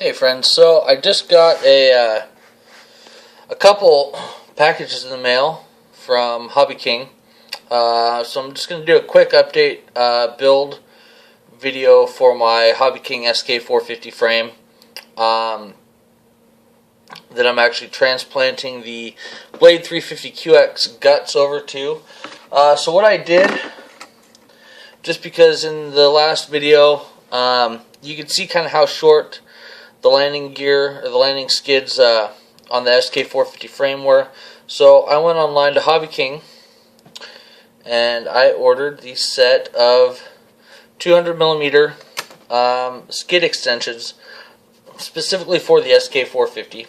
Hey friends, so I just got a couple packages in the mail from Hobby King. So I'm just going to do a quick update build video for my Hobby King SK450 frame that I'm actually transplanting the Blade 350QX guts over to. So what I did, just because in the last video you could see kind of how short the landing gear or the landing skids on the SK450 frame were. So I went online to Hobby King and I ordered the set of 200mm skid extensions specifically for the SK450.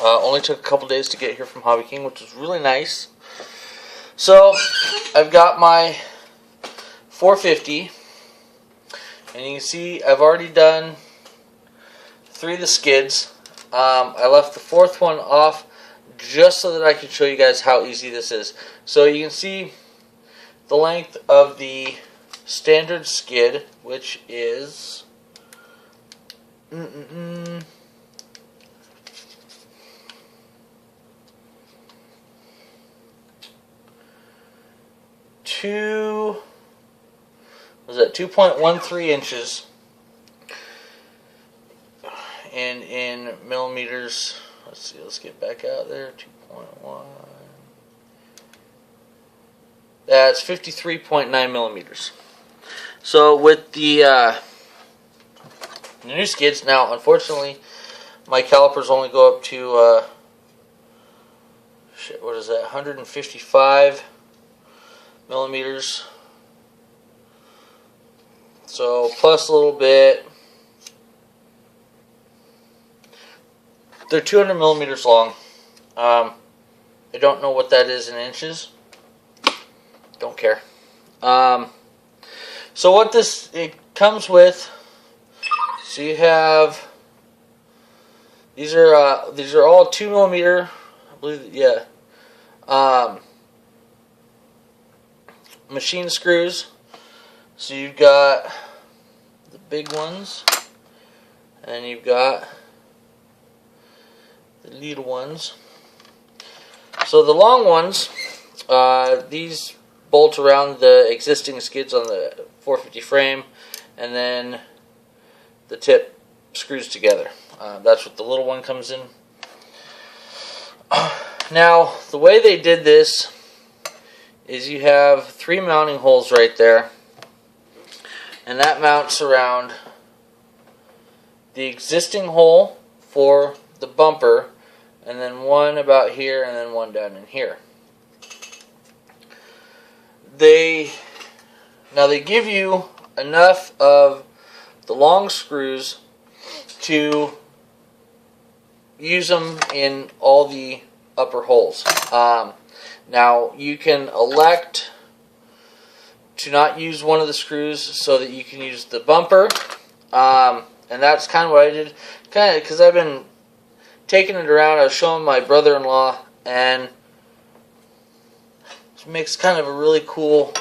Only took a couple days to get here from Hobby King, which was really nice. So I've got my 450, and you can see I've already done 3 of the skids. I left the 4th one off just so that I could show you guys how easy this is. So you can see the length of the standard skid, which is 2.13 inches. And in millimeters, let's see, let's get back out there, 2.1. That's 53.9 millimeters. So with the new skids, now unfortunately my calipers only go up to, what is that, 155 millimeters. So plus a little bit. They're 200 millimeters long. I don't know what that is in inches. Don't care. So what it comes with. So you have these are all 2mm. I believe, yeah. Machine screws. So you've got the big ones, and then you've got the little ones. So the long ones, these bolt around the existing skids on the 450 frame, and then the tip screws together. That's what the little one comes in. Now, the way they did this is you have 3 mounting holes right there, and that mounts around the existing hole for the bumper, and then one about here, and then one down in here. Now they give you enough of the long screws to use them in all the upper holes. Now you can elect to not use one of the screws so that you can use the bumper, and that's kind of what I did, kind of because I've been taking it around. I was showing my brother-in-law, and it makes kind of a really cool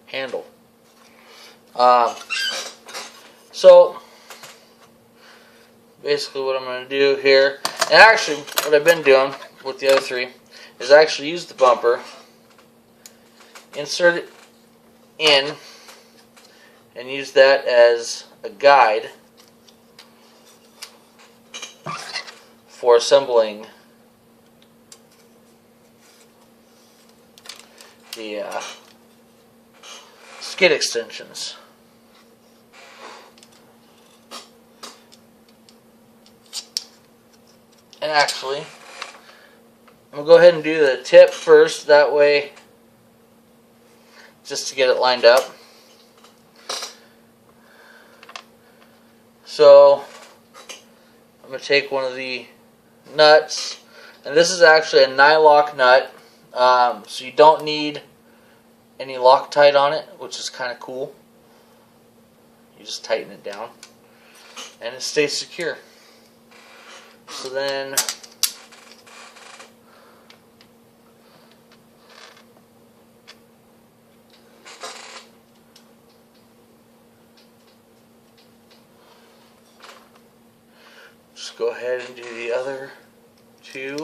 handle. So basically what I'm going to do here, and actually what I've been doing with the other 3, is actually use the bumper, insert it in, and use that as a guide for assembling the skid extensions. And actually, I'm going to go ahead and do the tip first, that way, just to get it lined up. So I'm going to take one of the nuts, and this is actually a nylock nut, so you don't need any Loctite on it, which is kind of cool. You just tighten it down and it stays secure. So then go ahead and do the other two.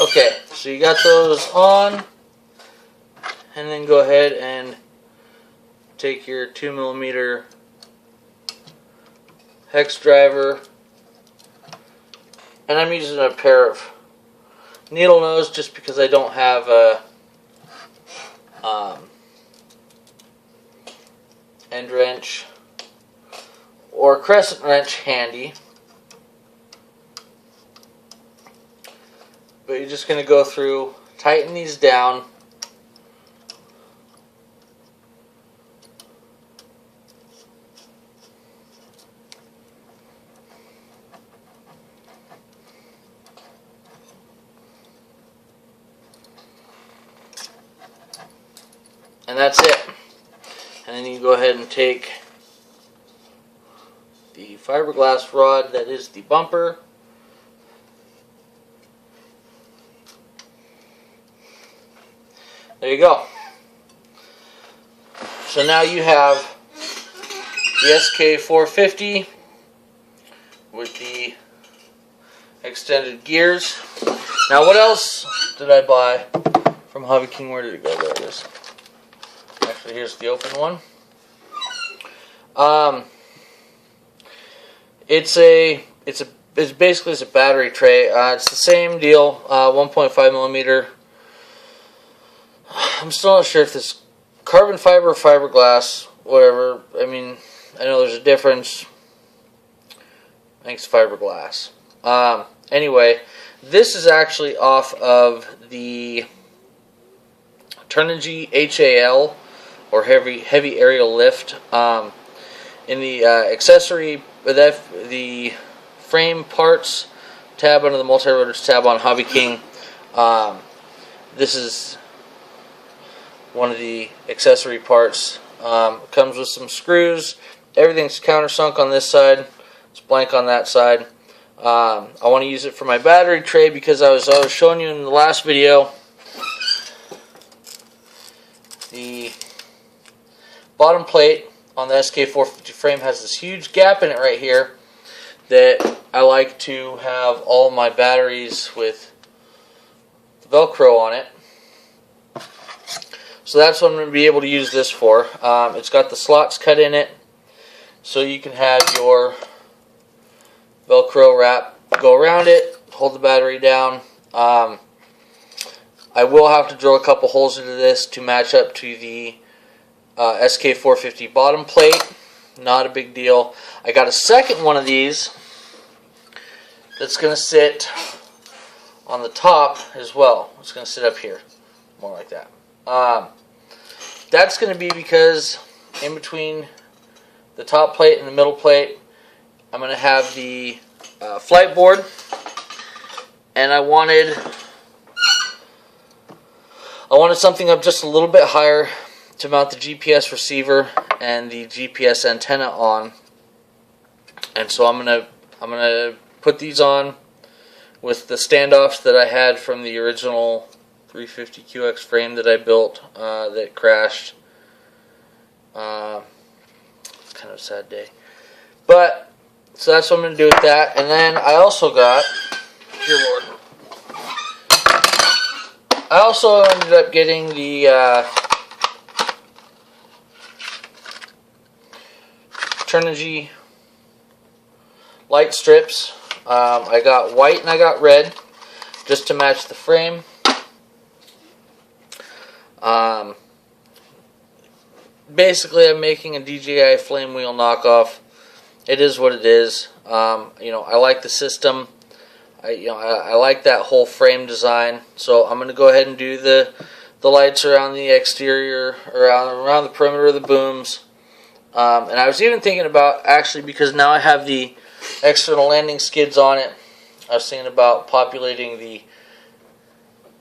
Okay, so you got those on, and then go ahead and take your 2mm hex driver, and I'm using a pair of needle nose just because I don't have a end wrench or crescent wrench handy. But you're just going to go through, tighten these down. And that's it. And then you go ahead and take the fiberglass rod that is the bumper. There you go. So now you have the SK450 with the extended gears. Now what else did I buy from Hobby King? Where did it go? There it is. Actually, here's the open one. It's basically a battery tray. It's the same deal, 1.5mm. I'm still not sure if this carbon fiber or fiberglass, whatever. I mean, I know there's a difference. I think it's fiberglass. Anyway, this is actually off of the Turnigy HAL, or heavy aerial lift. In the accessory, the frame parts tab under the multi-rotors tab on Hobby King, this is one of the accessory parts. It comes with some screws. Everything's countersunk on this side. It's blank on that side. I want to use it for my battery tray because I was showing you in the last video. The bottom plate on the SK450 frame has this huge gap in it right here that I like to have all my batteries with Velcro on it. So that's what I'm going to be able to use this for. It's got the slots cut in it, so you can have your Velcro wrap go around it, hold the battery down. I will have to drill a couple holes into this to match up to the SK450 bottom plate. Not a big deal. I got a second one of these that's going to sit on the top as well. It's going to sit up here, more like that. That's going to be because in between the top plate and the middle plate, I'm going to have the flight board, and I wanted something up just a little bit higher to mount the GPS receiver and the GPS antenna on. And so I'm gonna put these on with the standoffs that I had from the original 350QX frame that I built that crashed. It's kind of a sad day. But so that's what I'm gonna do with that. And then I also got, dear Lord, I also ended up getting the Turnigy light strips. I got white and I got red just to match the frame. Basically, I'm making a DJI flame wheel knockoff. It is what it is. I like the system. I like that whole frame design. So I'm going to go ahead and do the lights around the exterior, around the perimeter of the booms. And I was even thinking about, actually, because now I have the external landing skids on it, I was thinking about populating the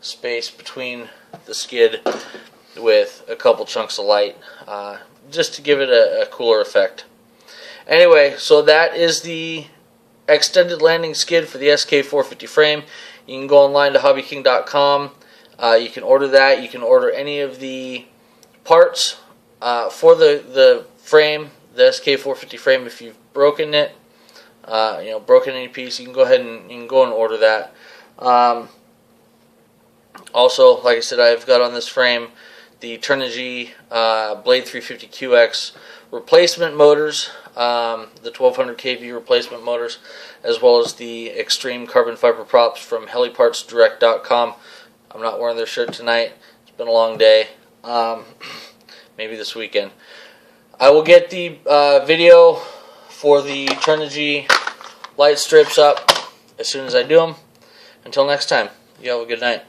space between the skid with a couple chunks of light, just to give it a cooler effect. Anyway, so that is the extended landing skid for the SK450 frame. You can go online to hobbyking.com. You can order that. You can order any of the parts for the frame, the SK450 frame. If you've broken it, broken any piece, you can go ahead and you can go and order that. Also, like I said, I've got on this frame the Turnigy Blade 350QX replacement motors, the 1200 kV replacement motors, as well as the extreme carbon fiber props from helipartsdirect.com. I'm not wearing their shirt tonight. It's been a long day. Maybe this weekend. I will get the video for the Turnigy light strips up as soon as I do them. Until next time, you have a good night.